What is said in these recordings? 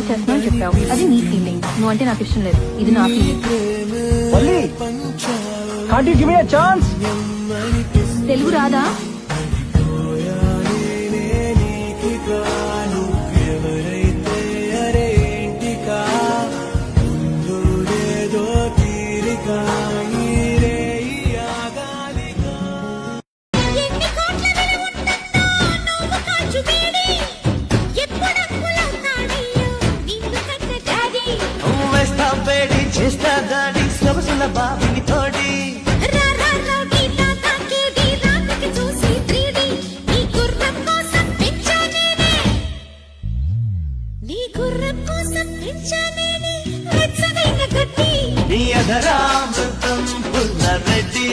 Love చేస్తున్నా చెప్పావు, అది నీ ఫీలింగ్. నువ్వు అంటే నాకు ఇష్టం లేదు, ఇది నా ఫీలింగ్. తెలుగు రాదా? చేస్తా దాడి సొగసుల బాబిని తోడి నీ అధరామృతం పుల్ల రెడ్డి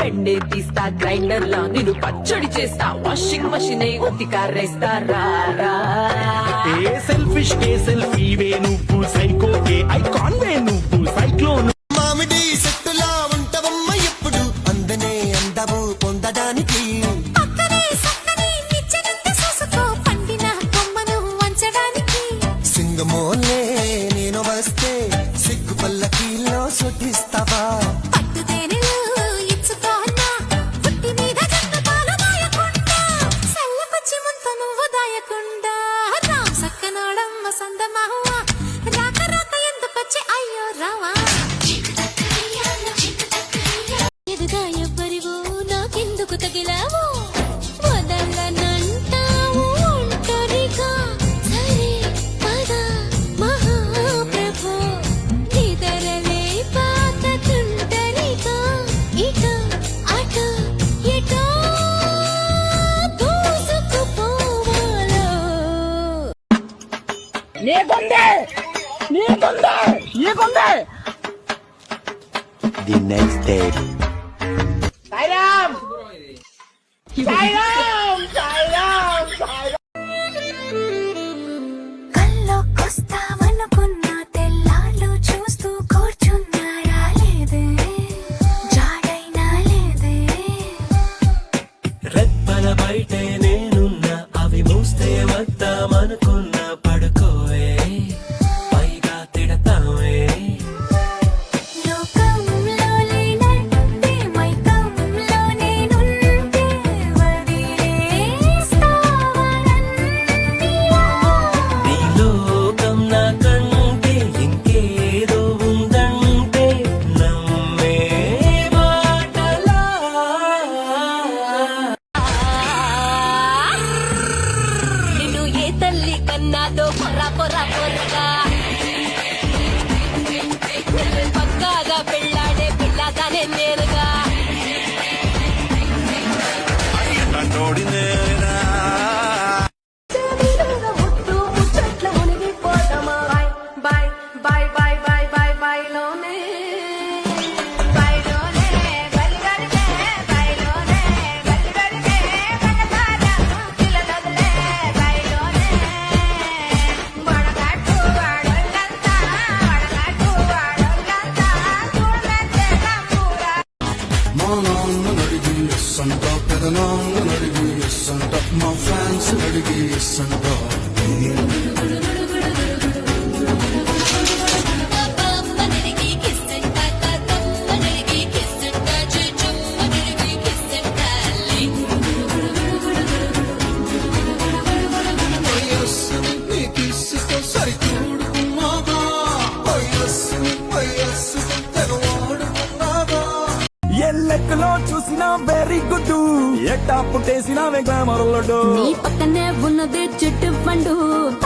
పెండే తీస్తా, గ్రైండర్ లా నేను పచ్చడి చేస్తా, వాషింగ్ మషిన్ ఉతికారేస్తారా. ఏ సెల్ఫిష్ కే సెల్ఫీ వే నువ్వు, సైకో కే ఐకాన్ వే నువ్వు, సైక్లోన్ మామిడి చెట్టులా ఉంటవమ్మ ఎప్పుడు అందనే అందవు పొందడానికి సింగమోలే నేను వస్తే సిగ్గు పల్లకీలో సుటిస్తావా The next day. Sairam! Sairam! Sairam! Sairam! కల్లోకొస్తావనుకున్నా తెల్లాళ్ళు చూస్తూ కూర్చున్నాడా లేదే, జాడైనా లేదే. రెప్పల బయటే నేనున్నా, అవి మూస్తే వద్దామనుకున్నా, పడుకోవే పైగా తిడతావే. పక్కాగా పెళ్ళాడే పిల్లగానే నేరుగా పుట్టేసినావే గ్లామర్ లడ్డు నీ పక్కనే ఉన్నది చుట్టు పండు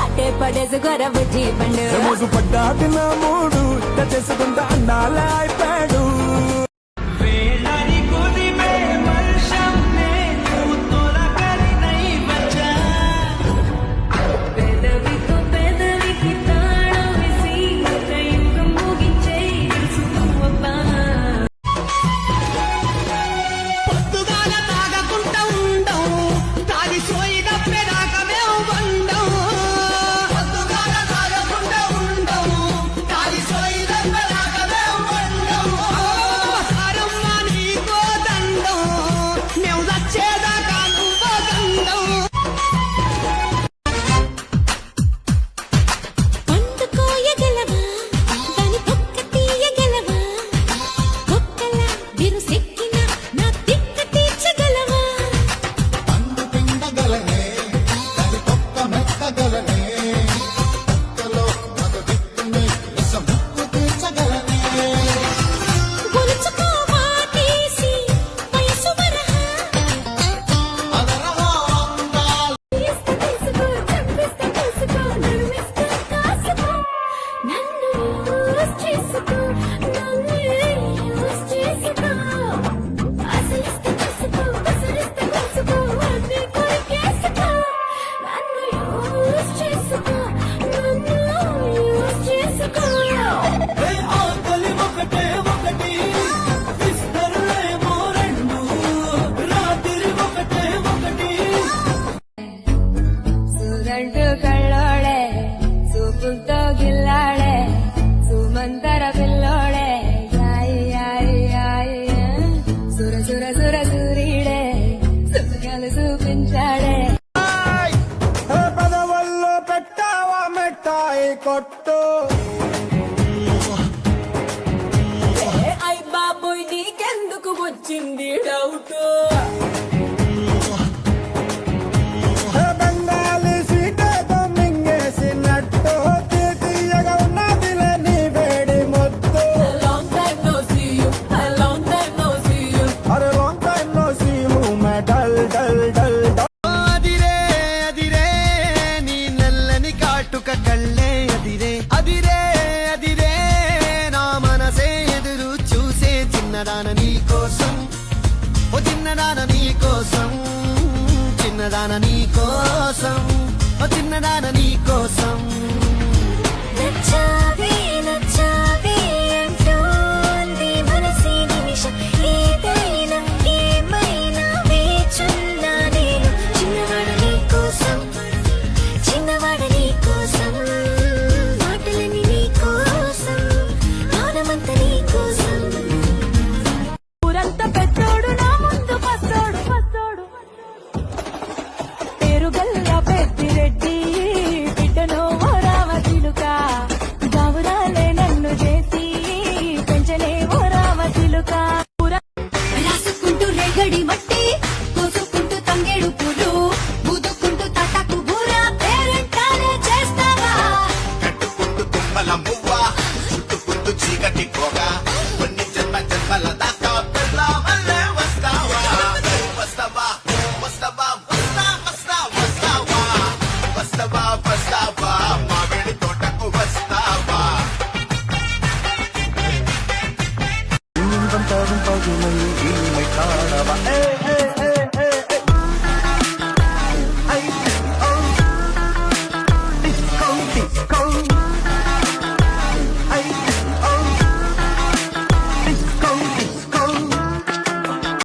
అట్టే పడేసి గొరవచ్చి పండు రోజు పడ్డా తిన్న మూడు చేసుకుంటా అండాల అయిపోయాడు పెదవితో పెదవికి తాళం వేసి ఒక యుగం ముగించే తెలుసుకోవబ్బా. పొద్దుగాల తాగకుండా ఉండం తాగి సోయిన పెరాకమే వండం పొద్దుగాల తాగకుండా ఉండం తాగి సోయిన పెరాకమే వండం సారమ్మ నీకో దండం మేము చచ్చేదాకా నువ్వో దండం పండు కోయగలవా దాని పొక్క తీయగలవా పొక్కల బిరుసెక్కిన నా తిక్క తీర్చగలవా గొలుచుకోవా తీసి వయసు వరహా ఇస్త తీసుకో చంపిస్త తీసుకో నడుమిస్త కాసుకో నన్ను యూస్ చేసుకో నన్ను యూస్ చేసుకో అసలిస్త తీసుకో అసలిస్త తీసుకో అన్ని కొరికేసుకో నన్ను యూస్ చేసుకో నన్ను యూస్ చేసుకో ఆకలి ఒకటే ఒకటి విస్తరులేమో రెండు రాత్రి ఒకటే ఒకటి సూరంటు కళ్ళోడే చూపులతో గిల్లాడే సుమంతర పిల్లోడే యాయి యాయి యాయి సుర సుర సుర సూరీడే సుఖాలు చూపించాడే పెదవల్లో పెట్టావా మిఠాయి కొట్టు ఐ బాబోయ్ నీకెందుకు వచ్చింది డౌట్ బెంగాలీ సీటేతో మింగేసినట్టు తీయగా ఉన్నదిలే నీ వేడి మొత్తు long time no see you long time no see you అరే long time no see you మే డల్ డల్ డల్ అదిరే అదిరే నీ నల్లని కాటుక కళ్ళే అదిరే అదిరే అదిరే నా మనసే ఎదురు చూసే చిన్నదాన నీ కోసం ఓ చిన్నదాన నీ కోసం చిన్నదాన నీ కోసం ఓ చిన్నదాన నీ కోసం నచ్చావే నచ్చావే అంటోంది మనసే నిమిషం ఏదైనా ఏమైనా వేచున్నా నేను చిన్నవాడ నీ కోసం చిన్నవాడ నీ కోసం మాటలని నీ కోసం మౌనమంత నీ కోసం ఊరంత పెద్దోడు నా ముందు పస్తోడు పస్తోడు పేరుగల్ల పెద్దిరెడ్డి బిడ్డను ఓ రామచిలుక గౌరాలే నన్ను చేసి పెంచలే ఓ రామచిలుక రాసుకుంటూ రేగడి మట్టి కోసుకుంటూ తంగేడు పూలు ఊదుకుంటూ తటకు బూర పేరంటానే చేస్తావా కట్టుకుంటూ తుమ్మల మువ్వ చుట్టుకుంటూ చీకటి పోగ కొన్ని జన్మ జన్మల దాకా పెళ్ళామల్లే వస్తావా వస్తావా వస్తావా వస్తా వస్తా వస్తావా వస్తావా వస్తావా మామిడి తోటకు వస్తావా ఇంతం తరుం పగులై ఈ మెకాడవ ఏ